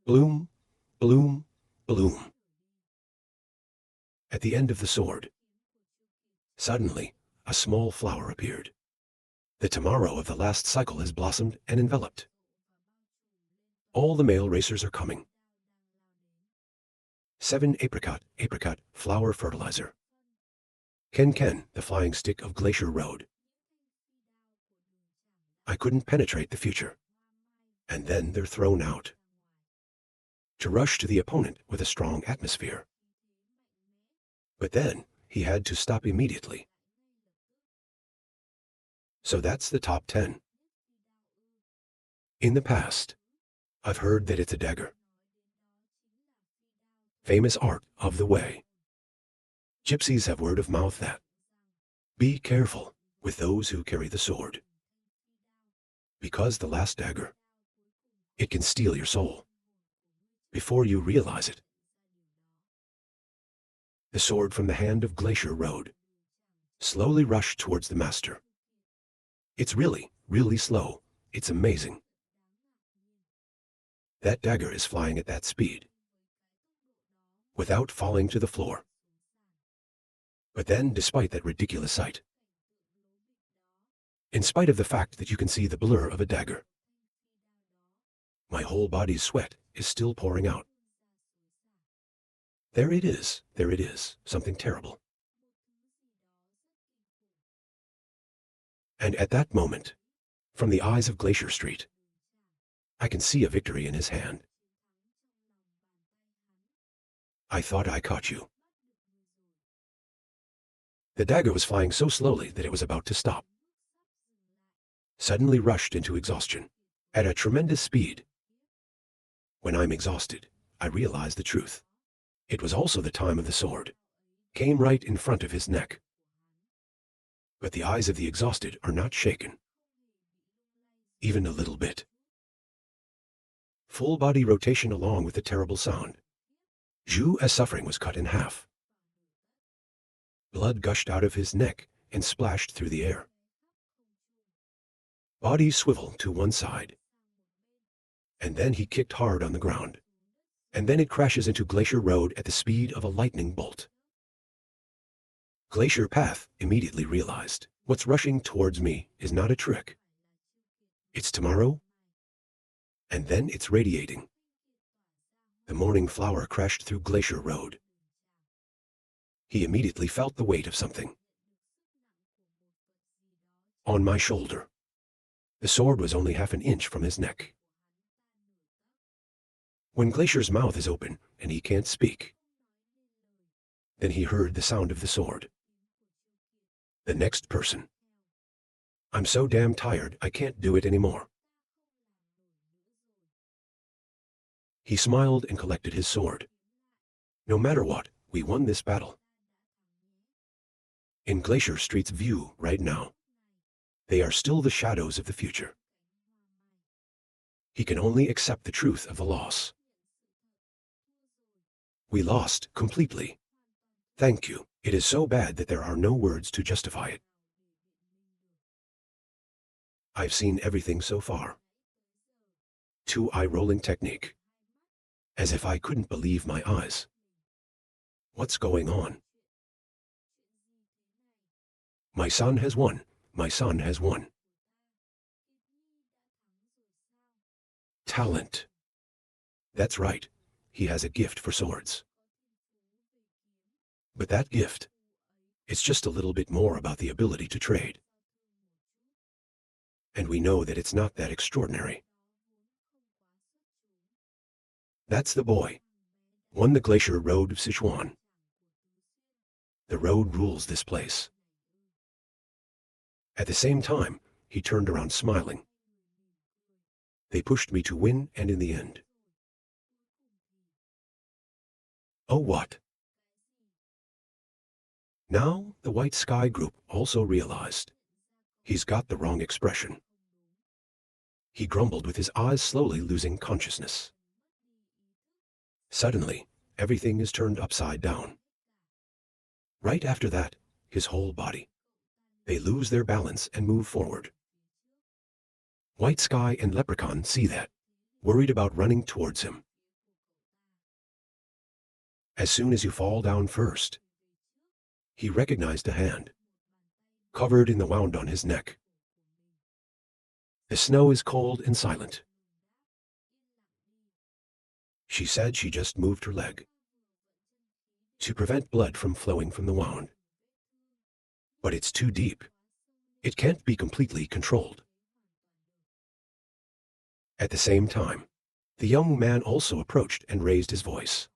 Bloom, bloom, bloom. At the end of the sword, suddenly, a small flower appeared. The tomorrow of the last cycle has blossomed and enveloped. All the male racers are coming. 7 apricot, flower fertilizer. Ken, the flying stick of Glacier Road. I couldn't penetrate the future. And then they're thrown out. To rush to the opponent with a strong atmosphere. But then, he had to stop immediately. So that's the top 10. In the past, I've heard that it's a dagger. Famous art of the way. Gypsies have word of mouth that be careful with those who carry the sword. Because the last dagger, it can steal your soul before you realize it. The sword from the hand of Glacier Road slowly rushed towards the master. It's really, really slow. It's amazing. That dagger is flying at that speed, without falling to the floor. But then, despite that ridiculous sight, in spite of the fact that you can see the blur of a dagger, my whole body's sweat is still pouring out. There it is, something terrible. And at that moment, from the eyes of Glacier Street, I can see a victory in his hand. I thought I caught you. The dagger was flying so slowly that it was about to stop. Suddenly rushed into exhaustion, at a tremendous speed. When I'm exhausted, I realize the truth. It was also the time of the sword. Came right in front of his neck. But the eyes of the exhausted are not shaken. Even a little bit. Full body rotation along with the terrible sound. Zhu as suffering was cut in half. Blood gushed out of his neck and splashed through the air. Body swivel to one side. And then he kicked hard on the ground. And then it crashes into Glacier Road at the speed of a lightning bolt. Glacier Path immediately realized what's rushing towards me is not a trick. It's tomorrow, and then it's radiating. The morning flower crashed through Glacier Road. He immediately felt the weight of something. On my shoulder. The sword was only half an inch from his neck. When Glacier's mouth is open and he can't speak, then he heard the sound of the sword. The next person. I'm so damn tired I can't do it anymore. He smiled and collected his sword. No matter what, we won this battle. In Glacier Street's view right now, they are still the shadows of the future. He can only accept the truth of the loss. We lost completely. Thank you. It is so bad that there are no words to justify it. I've seen everything so far. 2-eye rolling technique. As if I couldn't believe my eyes. What's going on? My son has won. My son has won. Talent. That's right. He has a gift for swords. But that gift, it's just a little bit more about the ability to trade. And we know that it's not that extraordinary. That's the boy. Won the Glacier Road of Sichuan. The road rules this place. At the same time, he turned around smiling. They pushed me to win, and in the end. Oh what? Now the White Sky group also realized. He's got the wrong expression. He grumbled with his eyes slowly losing consciousness. Suddenly, everything is turned upside down. Right after that, his whole body. They lose their balance and move forward. White Sky and Leprechaun see that, worried about running towards him. As soon as you fall down first, he recognized a hand, covered in the wound on his neck. The snow is cold and silent. She said she just moved her leg to prevent blood from flowing from the wound. But it's too deep. It can't be completely controlled. At the same time, the young man also approached and raised his voice.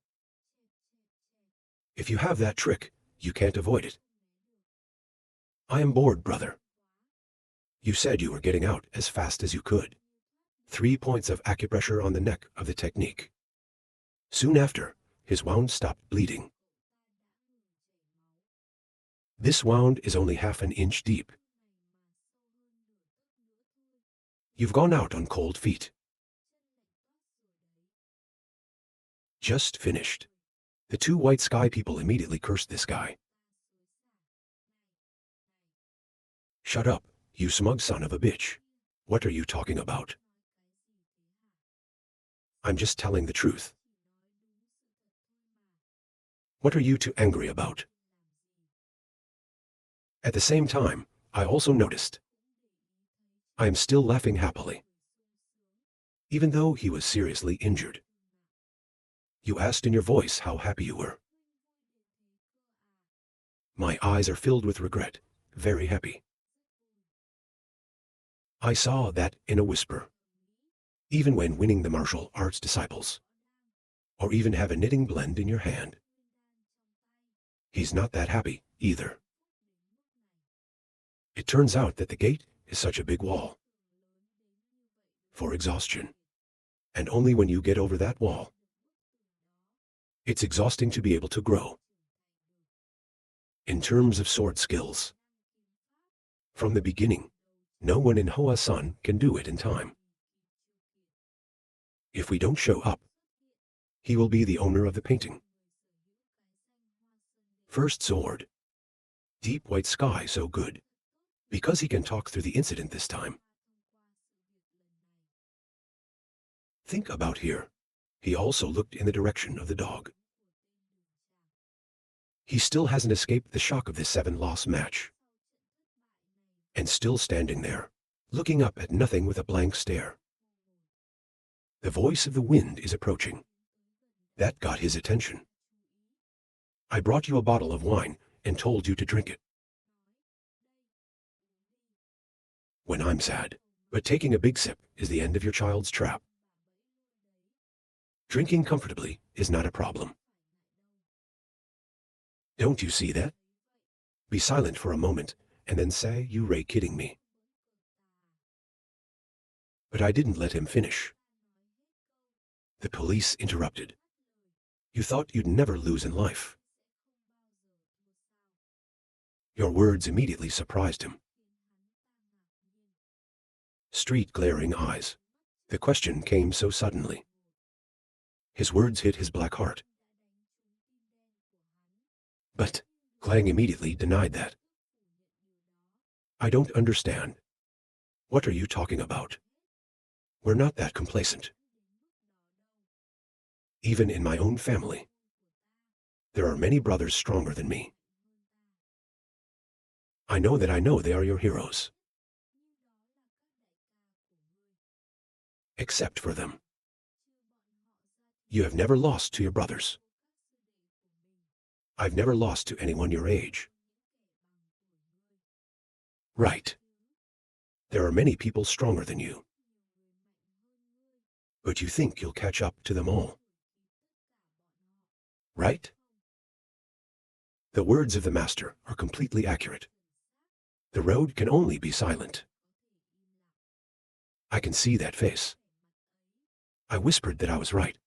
If you have that trick, you can't avoid it. I am bored, brother. You said you were getting out as fast as you could. 3 points of acupressure on the neck of the technique. Soon after, his wound stopped bleeding. This wound is only half an inch deep. You've gone out on cold feet. Just finished. The two white sky people immediately cursed this guy. Shut up, you smug son of a bitch. What are you talking about? I'm just telling the truth. What are you two angry about? At the same time, I also noticed. I am still laughing happily, even though he was seriously injured. You asked in your voice how happy you were. My eyes are filled with regret, very happy. I saw that in a whisper. Even when winning the martial arts disciples, or even have a knitting blend in your hand. He's not that happy, either. It turns out that the gate is such a big wall. For exhaustion. And only when you get over that wall. It's exhausting to be able to grow. In terms of sword skills. From the beginning, no one in Hoa Sun can do it in time. If we don't show up, he will be the owner of the painting. First sword. Deep white sky so good. Because he can talk through the incident this time. Think about here. He also looked in the direction of the dog. He still hasn't escaped the shock of this 7-loss match. And still standing there, looking up at nothing with a blank stare. The voice of the wind is approaching. That got his attention. I brought you a bottle of wine and told you to drink it. When I'm sad, but taking a big sip is the end of your child's trap. Drinking comfortably is not a problem. Don't you see that? Be silent for a moment and then say you Ray kidding me. But I didn't let him finish. The police interrupted. You thought you'd never lose in life. Your words immediately surprised him. Street glaring eyes. The question came so suddenly. His words hit his black heart. But Clang immediately denied that. I don't understand. What are you talking about? We're not that complacent. Even in my own family, there are many brothers stronger than me. I know they are your heroes. Except for them. You have never lost to your brothers. I've never lost to anyone your age. Right. There are many people stronger than you. But you think you'll catch up to them all. Right? The words of the master are completely accurate. The road can only be silent. I can see that face. I whispered that I was right.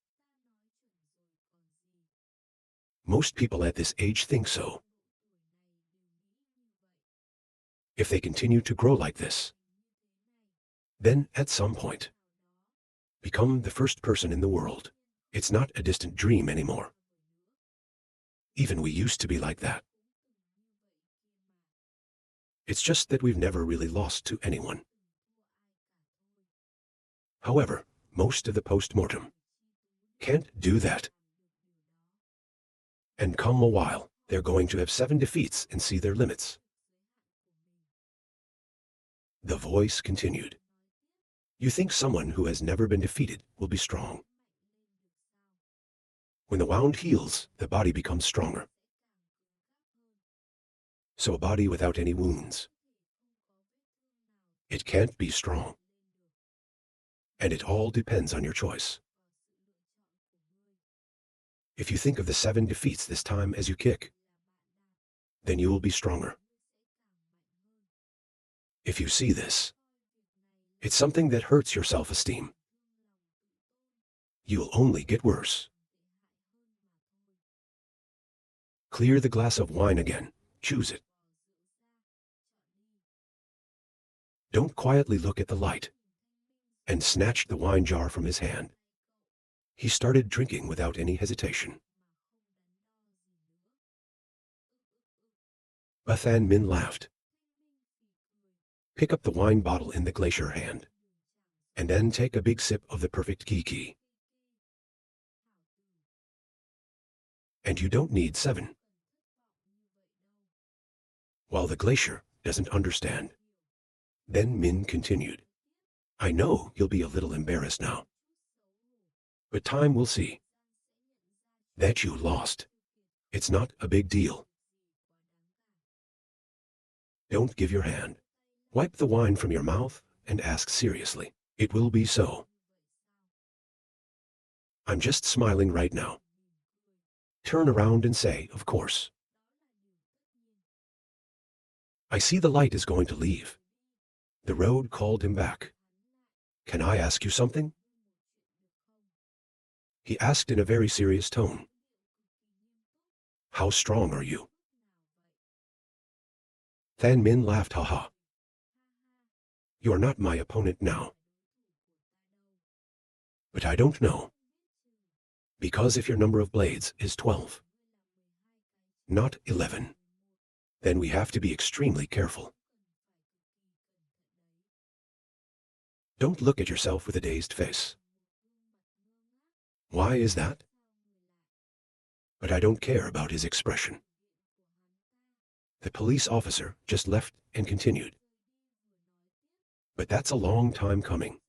Most people at this age think so. If they continue to grow like this, then at some point, become the first person in the world. It's not a distant dream anymore. Even we used to be like that. It's just that we've never really lost to anyone. However, most of the post-mortem can't do that. And come a while, they're going to have 7 defeats and see their limits. The voice continued. You think someone who has never been defeated will be strong. When the wound heals, the body becomes stronger. So a body without any wounds, it can't be strong. And it all depends on your choice. If you think of the 7 defeats this time as you kick, then you will be stronger. If you see this, it's something that hurts your self-esteem, you'll only get worse. Clear the glass of wine again. Choose it. Don't quietly look at the light. And snatched the wine jar from his hand. He started drinking without any hesitation. Bathan Min laughed. Pick up the wine bottle in the glacier hand. And then take a big sip of the perfect kiki. And you don't need 7. While the glacier doesn't understand. Then Min continued. I know you'll be a little embarrassed now. But time will see. That you lost. It's not a big deal. Don't give your hand. Wipe the wine from your mouth and ask seriously. It will be so. I'm just smiling right now. Turn around and say, of course. I see the light is going to leave. The road called him back. Can I ask you something? He asked in a very serious tone. How strong are you? Than Min laughed, haha. You are not my opponent now. But I don't know. Because if your number of blades is 12, not 11, then we have to be extremely careful. Don't look at yourself with a dazed face. Why is that? But I don't care about his expression. The police officer just left and continued. But that's a long time coming.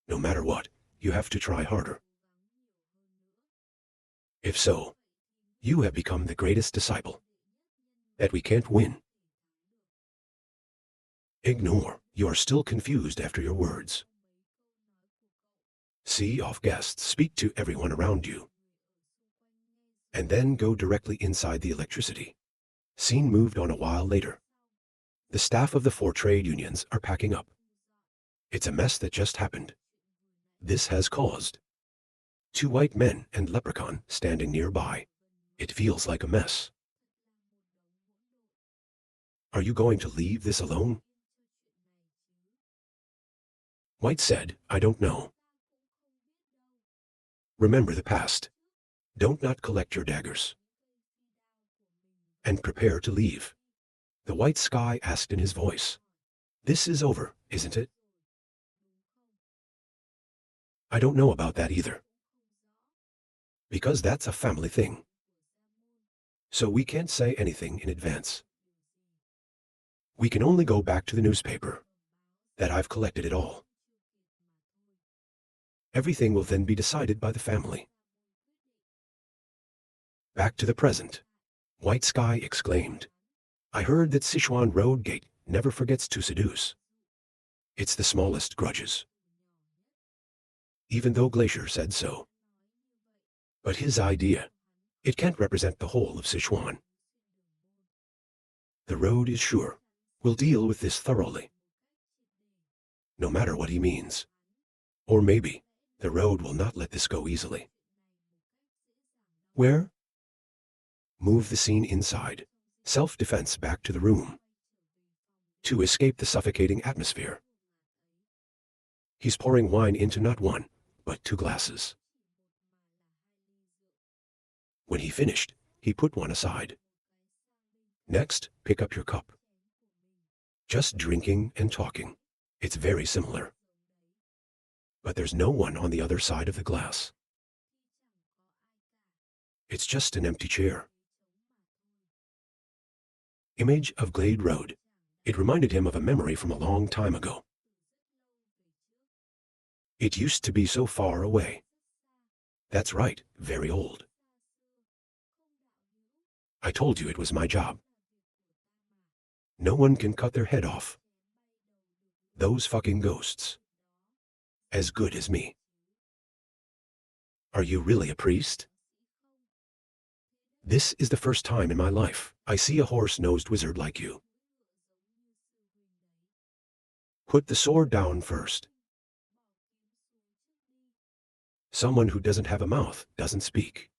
No matter what, you have to try harder. If so, you have become the greatest disciple. That we can't win. Ignore, you are still confused after your words. See off guests, speak to everyone around you. And then go directly inside the electricity. Scene moved on a while later. The staff of the 4 trade unions are packing up. It's a mess that just happened. This has caused 2 white men and leprechaun standing nearby. It feels like a mess. Are you going to leave this alone? White said, I don't know. Remember the past. Don't not collect your daggers. And prepare to leave. The white sky asked in his voice. This is over, isn't it? I don't know about that either. Because that's a family thing. So we can't say anything in advance. We can only go back to the newspaper. That I've collected it all. Everything will then be decided by the family. Back to the present. White Sky exclaimed. I heard that Sichuan Road Gate never forgets to seduce. It's the smallest grudges. Even though Glacier said so. But his idea, it can't represent the whole of Sichuan. The road is sure. We'll deal with this thoroughly. No matter what he means. Or maybe, the road will not let this go easily. Where? Move the scene inside. Self-defense back to the room. To escape the suffocating atmosphere. He's pouring wine into not 1, but 2 glasses. When he finished, he put one aside. Next, pick up your cup. Just drinking and talking. It's very similar. But there's no one on the other side of the glass. It's just an empty chair. Image of Glade Road. It reminded him of a memory from a long time ago. It used to be so far away. That's right, very old. I told you it was my job. No one can cut their head off. Those fucking ghosts. As good as me. Are you really a priest? This is the first time in my life I see a horse-nosed wizard like you. Put the sword down first. Someone who doesn't have a mouth doesn't speak.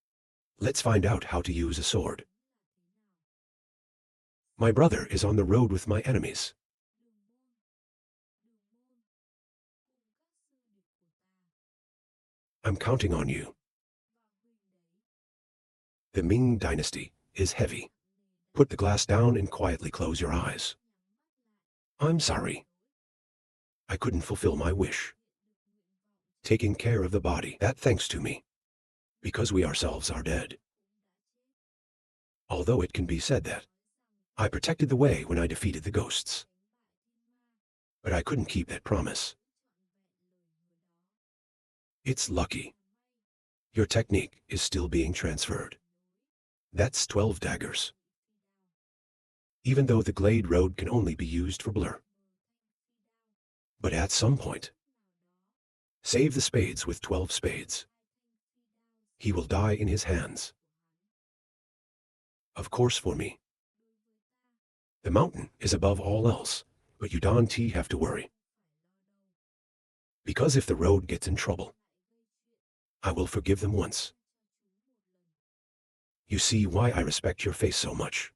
Let's find out how to use a sword. My brother is on the road with my enemies. I'm counting on you. The Ming dynasty is heavy. Put the glass down and quietly close your eyes. I'm sorry. I couldn't fulfill my wish. Taking care of the body, that thanks to me. Because we ourselves are dead. Although it can be said that I protected the way when I defeated the ghosts. But I couldn't keep that promise. It's lucky. Your technique is still being transferred. That's 12 daggers. Even though the Glade Road can only be used for blur. But at some point, save the spades with 12 spades. He will die in his hands. Of course for me. The mountain is above all else, but you don't have to worry. Because if the road gets in trouble, I will forgive them once. You see why I respect your face so much.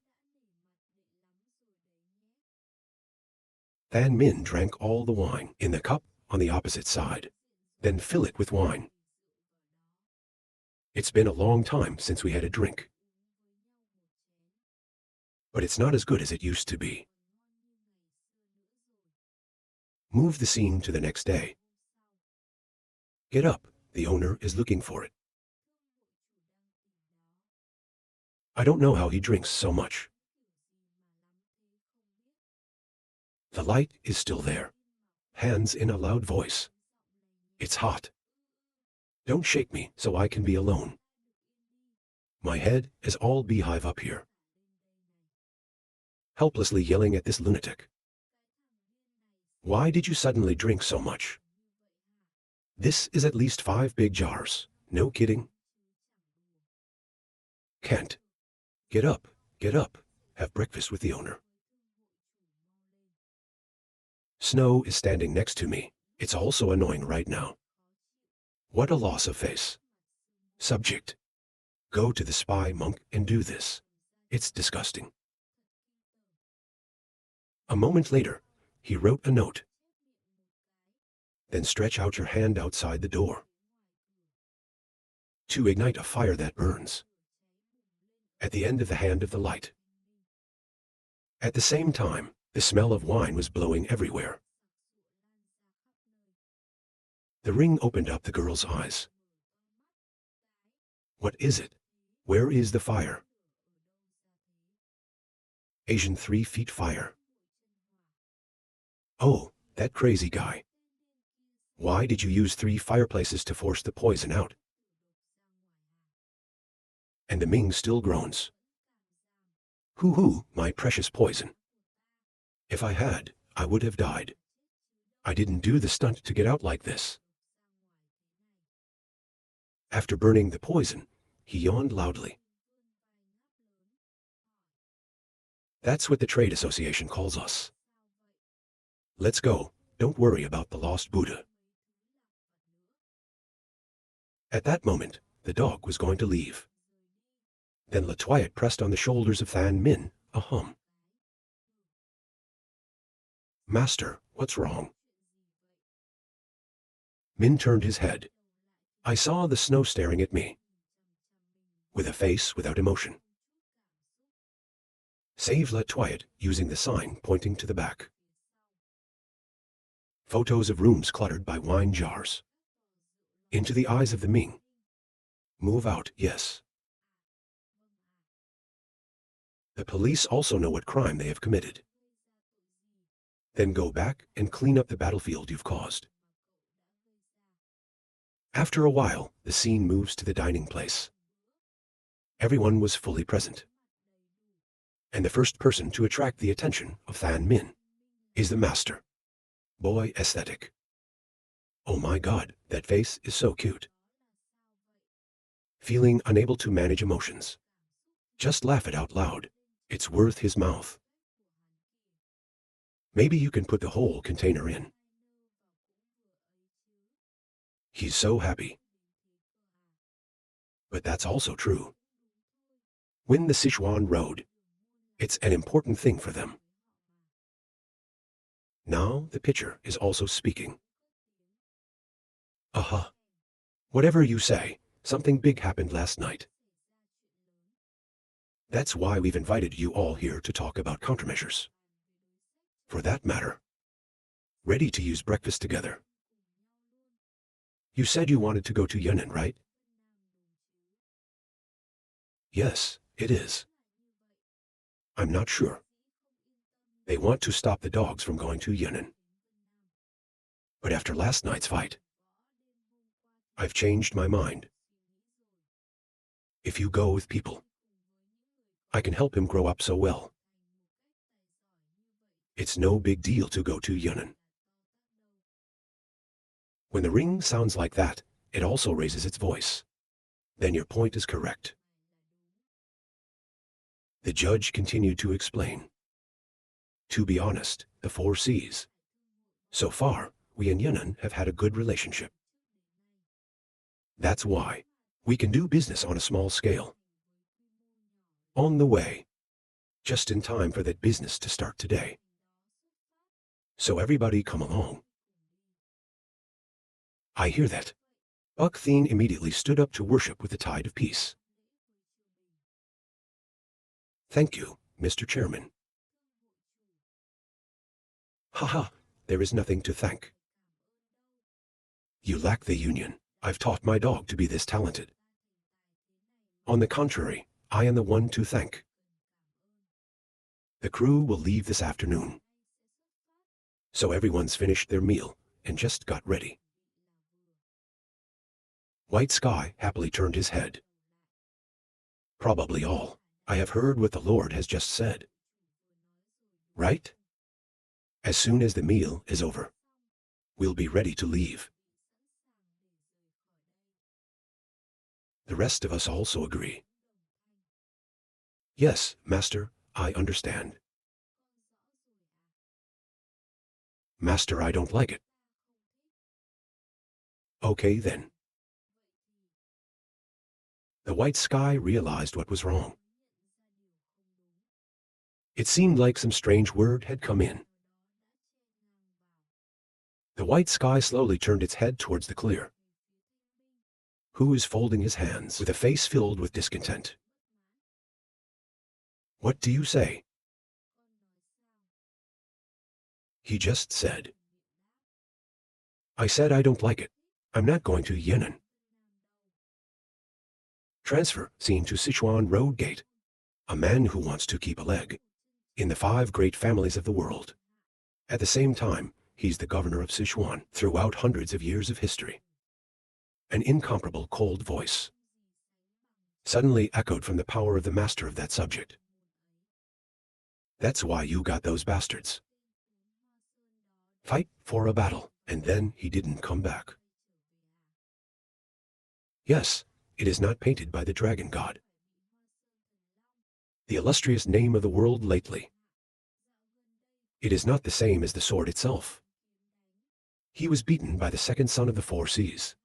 Fan Min drank all the wine in the cup on the opposite side, then fill it with wine. It's been a long time since we had a drink. But it's not as good as it used to be. Move the scene to the next day. Get up, the owner is looking for it. I don't know how he drinks so much. The light is still there. Hands in a loud voice. It's hot. Don't shake me so I can be alone. My head is all beehive up here. Helplessly yelling at this lunatic. Why did you suddenly drink so much? This is at least 5 big jars. No kidding. Can't. Get up, have breakfast with the owner. Snow is standing next to me. It's also annoying right now. What a loss of face. Subject. Go to the spy monk and do this. It's disgusting. A moment later, he wrote a note. Then stretch out your hand outside the door. To ignite a fire that burns. At the end of the hand of the light. At the same time, the smell of wine was blowing everywhere. The ring opened up the girl's eyes. What is it? Where is the fire? Asian 3 feet fire. Oh, that crazy guy. Why did you use 3 fireplaces to force the poison out? And the Ming still groans. Hoo-hoo, my precious poison. If I had, I would have died. I didn't do the stunt to get out like this. After burning the poison, he yawned loudly. That's what the trade association calls us. Let's go, don't worry about the lost Buddha. At that moment, the dog was going to leave. Then Latoyat pressed on the shoulders of Fan Min, a hum. Master, what's wrong? Min turned his head. I saw the snow staring at me. With a face without emotion. Save Latoyat using the sign pointing to the back. Photos of rooms cluttered by wine jars. Into the eyes of the Ming. Move out, yes. The police also know what crime they have committed. Then go back and clean up the battlefield you've caused. After a while, the scene moves to the dining place. Everyone was fully present. And the first person to attract the attention of Than Min is the master. Boy aesthetic. Oh my god, that face is so cute. Feeling unable to manage emotions. Just laugh it out loud. It's worth his mouth. Maybe you can put the whole container in. He's so happy. But that's also true. Win the Sichuan road. It's an important thing for them. Now the pitcher is also speaking. Aha. Whatever you say, something big happened last night. That's why we've invited you all here to talk about countermeasures. For that matter, ready to use breakfast together. You said you wanted to go to Yunnan, right? Yes, it is. I'm not sure. They want to stop the dogs from going to Yunnan. But after last night's fight, I've changed my mind. If you go with people, I can help him grow up so well. It's no big deal to go to Yunnan. When the ring sounds like that, it also raises its voice. Then your point is correct. The judge continued to explain. To be honest, the 4 C's. So far, we and Yunnan have had a good relationship. That's why we can do business on a small scale. On the way, just in time for that business to start today. So everybody come along. I hear that. Buck Thien immediately stood up to worship with the tide of peace. Thank you, Mr. Chairman. Haha, there is nothing to thank. You lack the union. I've taught my dog to be this talented. On the contrary, I am the one to thank. The crew will leave this afternoon. So everyone's finished their meal and just got ready. White Sky happily turned his head. Probably all. I have heard what the Lord has just said. Right? As soon as the meal is over, we'll be ready to leave. The rest of us also agree. Yes, Master, I understand. Master, I don't like it. Okay then. The White Sky realized what was wrong. It seemed like some strange word had come in. The White Sky slowly turned its head towards the clear. Who is folding his hands with a face filled with discontent? What do you say? He just said. I said I don't like it. I'm not going to Yunnan. Transfer scene to Sichuan Road Gate. A man who wants to keep a leg in the 5 great families of the world. At the same time, he's the governor of Sichuan throughout hundreds of years of history. An incomparable cold voice suddenly echoed from the power of the master of that subject. That's why you got those bastards. Fight for a battle, and then he didn't come back. Yes, it is not painted by the dragon god. The illustrious name of the world lately. It is not the same as the sword itself. He was beaten by the second son of the 4 Seas.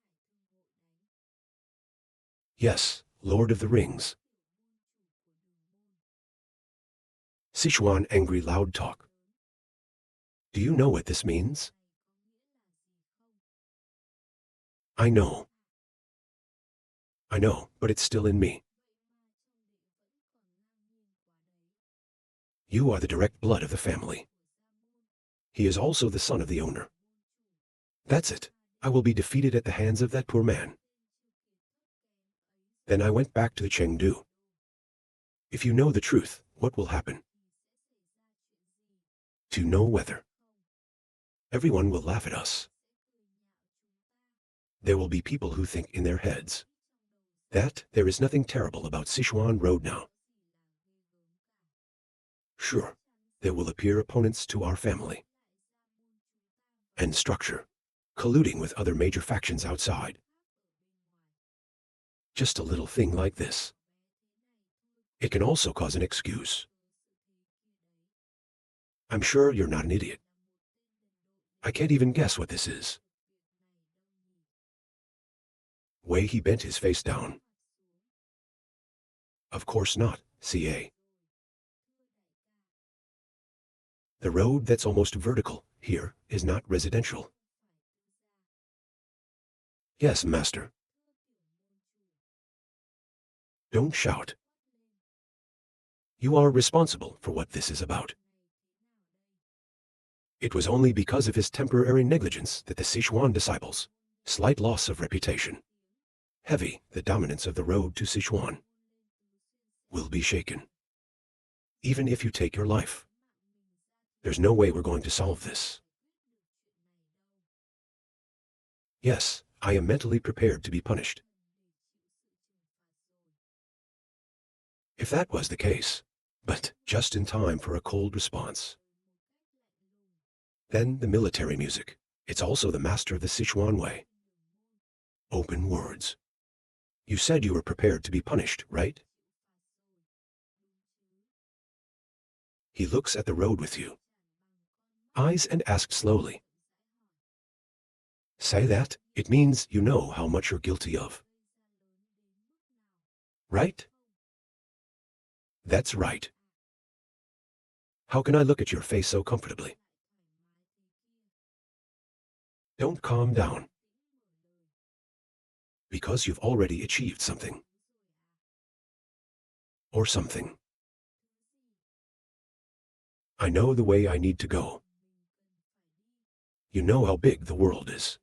Yes, Lord of the Rings. Sichuan angry loud talk. Do you know what this means? I know. I know, but it's still in me. You are the direct blood of the family. He is also the son of the owner. That's it. I will be defeated at the hands of that poor man. Then I went back to the Chengdu. If you know the truth, what will happen? To know whether. Everyone will laugh at us. There will be people who think in their heads that there is nothing terrible about Sichuan Road now. Sure, there will appear opponents to our family and structure, colluding with other major factions outside. Just a little thing like this. It can also cause an excuse. I'm sure you're not an idiot. I can't even guess what this is. Wei he bent his face down. Of course not, CA. The road that's almost vertical here is not residential. Yes, master. Don't shout. You are responsible for what this is about. It was only because of his temporary negligence that the Sichuan disciples, slight loss of reputation, heavy the dominance of the road to Sichuan, will be shaken. Even if you take your life. There's no way we're going to solve this. Yes, I am mentally prepared to be punished. If that was the case, but just in time for a cold response. Then the military music. It's also the master of the Sichuan way. Open words. You said you were prepared to be punished, right? He looks at the road with you. Eyes and asks slowly. Say that, it means you know how much you're guilty of. Right? That's right. How can I look at your face so comfortably? Don't calm down. Because you've already achieved something. Or something. I know the way I need to go. You know how big the world is.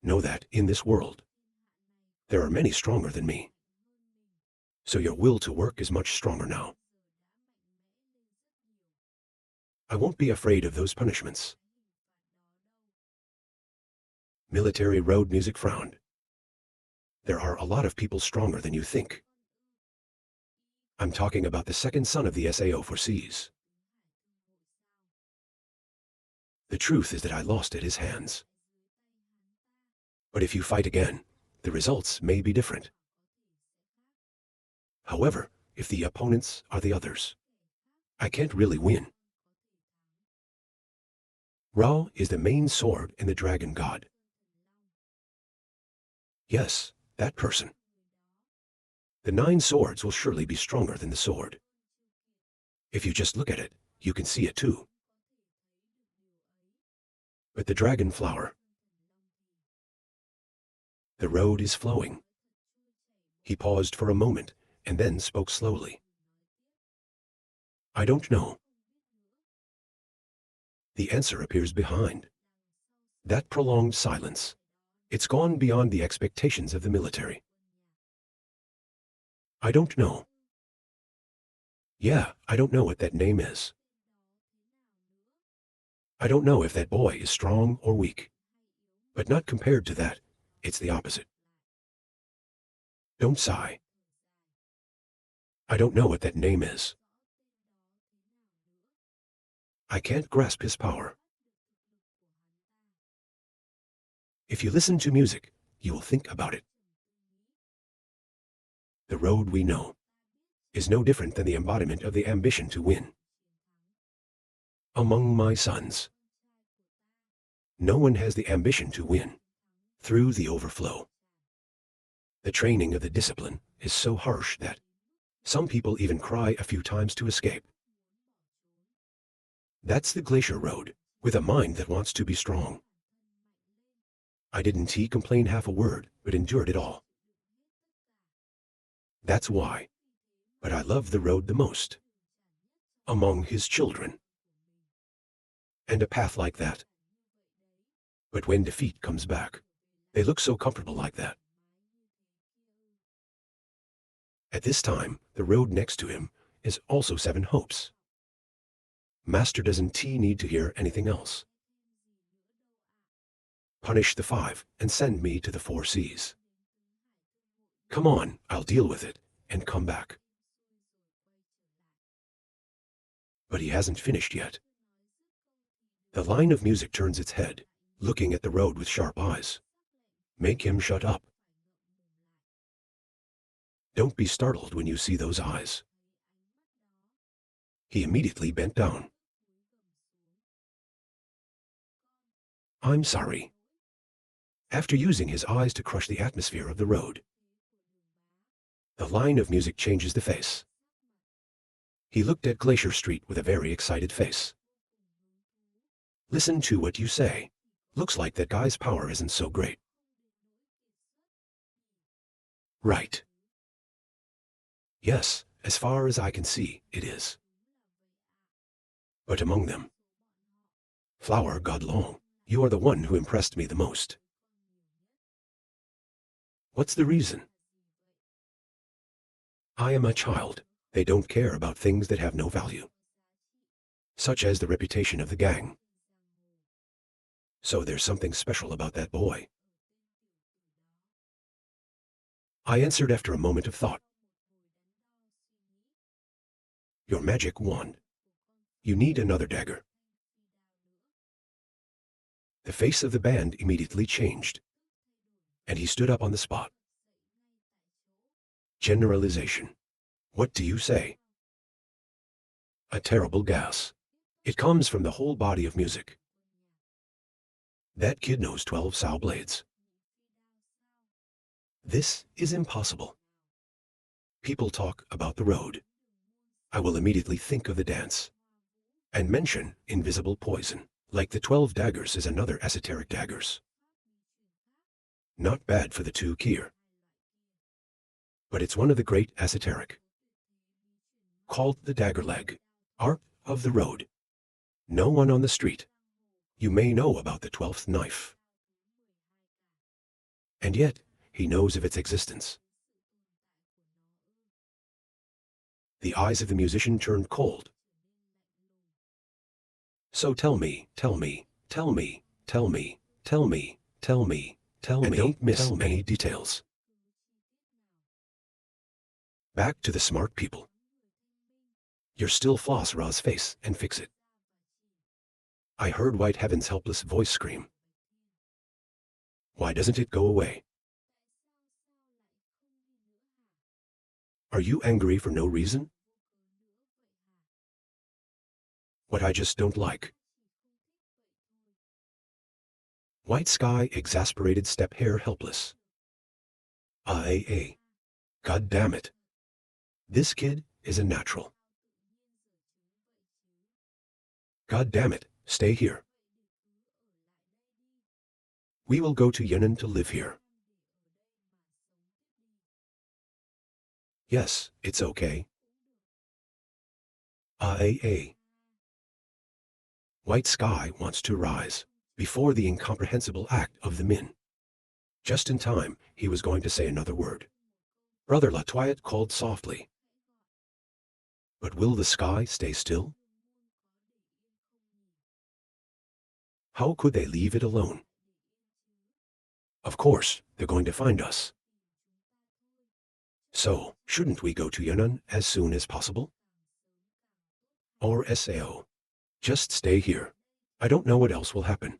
Know that in this world, there are many stronger than me. So your will to work is much stronger now. I won't be afraid of those punishments. Military road music frowned. There are a lot of people stronger than you think. I'm talking about the second son of the SAO for Seas. The truth is that I lost at his hands. But if you fight again, the results may be different. However, if the opponents are the others, I can't really win. Ra is the main sword in the dragon god. Yes, that person. The 9 swords will surely be stronger than the sword. If you just look at it, you can see it too. But the dragon flower. The road is flowing. He paused for a moment and then spoke slowly. I don't know. The answer appears behind. That prolonged silence. It's gone beyond the expectations of the military. I don't know. Yeah, I don't know what that name is. I don't know if that boy is strong or weak. But not compared to that, it's the opposite. Don't sigh. I don't know what that name is. I can't grasp his power. If you listen to music, you will think about it. The road we know is no different than the embodiment of the ambition to win. Among my sons, no one has the ambition to win through the overflow. The training of the discipline is so harsh that some people even cry a few times to escape. That's the glacier road, with a mind that wants to be strong. I didn't complain half a word, but endured it all. That's why. But I love the road the most. Among his children. And a path like that. But when defeat comes back, they look so comfortable like that. At this time, the road next to him is also 7 hopes. Master doesn't need to hear anything else. Punish the 5 and send me to the 4 seas. Come on, I'll deal with it and come back. But he hasn't finished yet. The line of music turns its head, looking at the road with sharp eyes. Make him shut up. Don't be startled when you see those eyes. He immediately bent down. I'm sorry. After using his eyes to crush the atmosphere of the road, the line of music changes the face. He looked at Glacier Street with a very excited face. Listen to what you say. Looks like that guy's power isn't so great. Right. Yes, as far as I can see, it is. But among them, Flower God Long, you are the one who impressed me the most. What's the reason? I am a child. They don't care about things that have no value, such as the reputation of the gang. So there's something special about that boy. I answered after a moment of thought. Your magic wand. You need another dagger. The face of the band immediately changed, and he stood up on the spot. Generalization. What do you say? A terrible gas. It comes from the whole body of music. That kid knows 12 saw blades. This is impossible. People talk about the road. I will immediately think of the dance and mention invisible poison, like the 12 daggers is another esoteric daggers. Not bad for the 2 Kier. But it's one of the great esoteric, called the dagger leg, art of the road. No one on the street. You may know about the 12th knife. And yet, he knows of its existence. The eyes of the musician turned cold. So tell me, tell me, tell me, tell me, tell me, tell me, tell me, and don't miss any details. Back to the smart people. You're still floss Ra's face and fix it. I heard White Heaven's helpless voice scream. Why doesn't it go away? Are you angry for no reason? What I just don't like. White Sky exasperated step hair helpless. God damn it. This kid is a natural. God damn it, stay here. We will go to Yunnan to live here. Yes, it's okay. White Sky wants to rise before the incomprehensible act of the Min. Just in time, he was going to say another word. Brother Latoyat called softly. But will the sky stay still? How could they leave it alone? Of course, they're going to find us. So, shouldn't we go to Yunnan as soon as possible? Or SAO. Just stay here. I don't know what else will happen.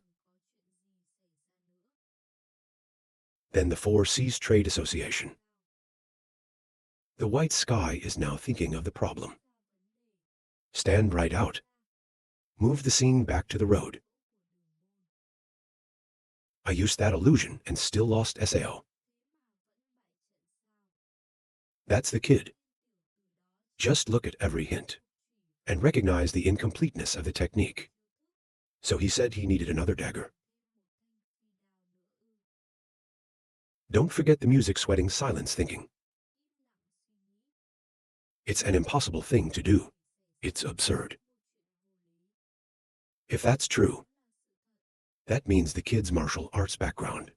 Then the 4 Seas Trade Association. The White Sky is now thinking of the problem. Stand right out. Move the scene back to the road. I used that illusion and still lost SAO. That's the kid. Just look at every hint and recognize the incompleteness of the technique. So he said he needed another dagger. Don't forget the music sweating silence thinking. It's an impossible thing to do. It's absurd. If that's true, that means the kid's martial arts background.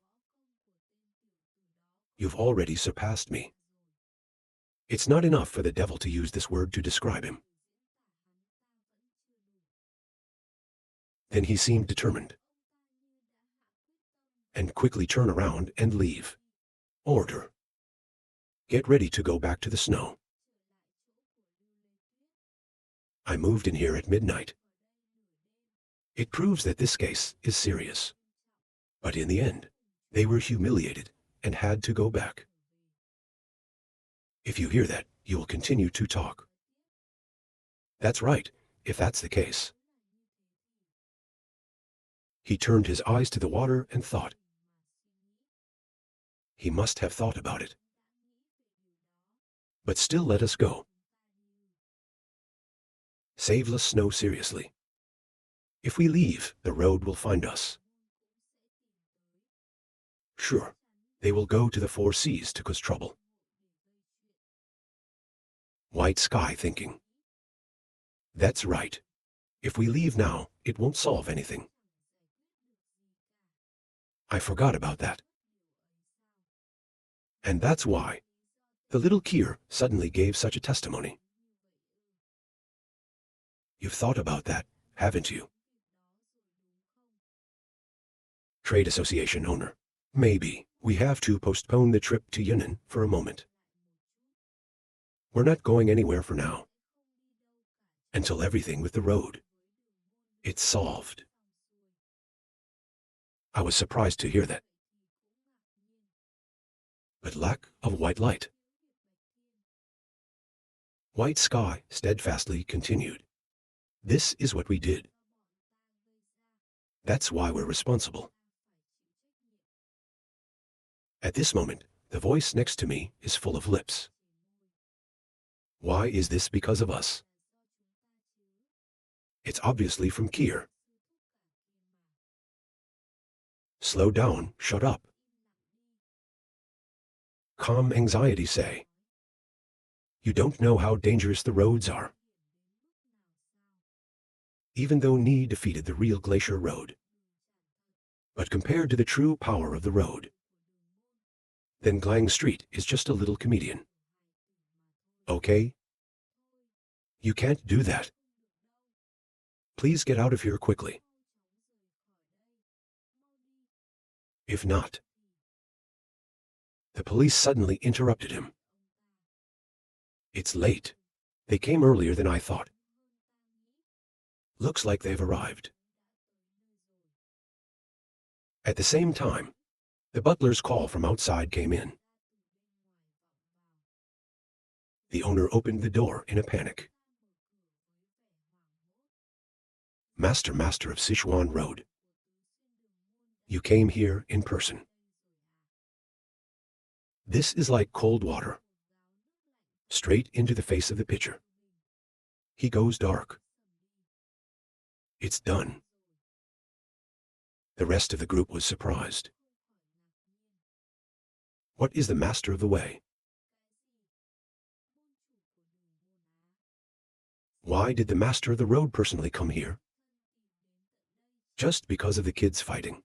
You've already surpassed me. It's not enough for the devil to use this word to describe him. Then he seemed determined, and quickly turn around and leave. Order. Get ready to go back to the snow. I moved in here at midnight. It proves that this case is serious. But in the end, they were humiliated and had to go back. If you hear that, you will continue to talk. That's right, if that's the case. He turned his eyes to the water and thought. He must have thought about it. But still let us go. Save the snow seriously. If we leave, the road will find us. Sure, they will go to the 4 seas to cause trouble. White Sky thinking. That's right. If we leave now, it won't solve anything. I forgot about that. And that's why the little Kier suddenly gave such a testimony. You've thought about that, haven't you? Trade Association owner. Maybe we have to postpone the trip to Yunnan for a moment. We're not going anywhere for now. Until everything with the road. It's solved. I was surprised to hear that. But lack of white light. White Sky steadfastly continued. This is what we did. That's why we're responsible. At this moment, the voice next to me is full of lips. Why is this because of us? It's obviously from Kier. Slow down, shut up. Calm anxiety say. You don't know how dangerous the roads are. Even though Ni defeated the real Glacier Road. But compared to the true power of the road, then Glang Street is just a little comedian. Okay? You can't do that. Please get out of here quickly. If not. The police suddenly interrupted him. It's late. They came earlier than I thought. Looks like they've arrived. At the same time, the butler's call from outside came in. The owner opened the door in a panic. Master of Sichuan Road. You came here in person. This is like cold water. Straight into the face of the pitcher. He goes dark. It's done. The rest of the group was surprised. What is the Master of the Way? Why did the Master of the Road personally come here? Just because of the kids fighting.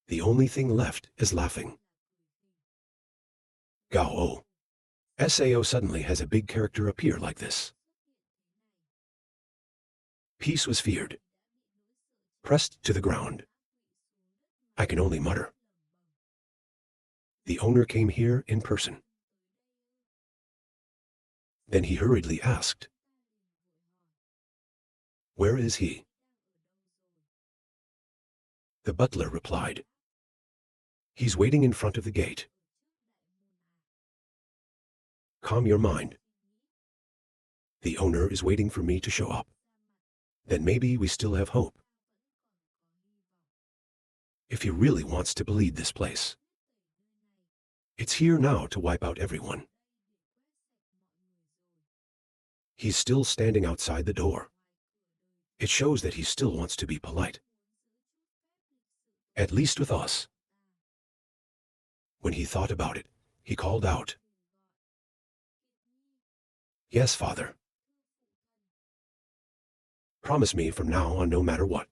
The only thing left is laughing. Gao-o. Sao suddenly has a big character appear like this. Peace was feared. Pressed to the ground. I can only mutter. The owner came here in person. Then he hurriedly asked, where is he? The butler replied, he's waiting in front of the gate. Calm your mind. The owner is waiting for me to show up. Then maybe we still have hope. If he really wants to bleed this place. It's here now to wipe out everyone. He's still standing outside the door. It shows that he still wants to be polite. At least with us. When he thought about it, he called out. Yes, Father. Promise me from now on, no matter what,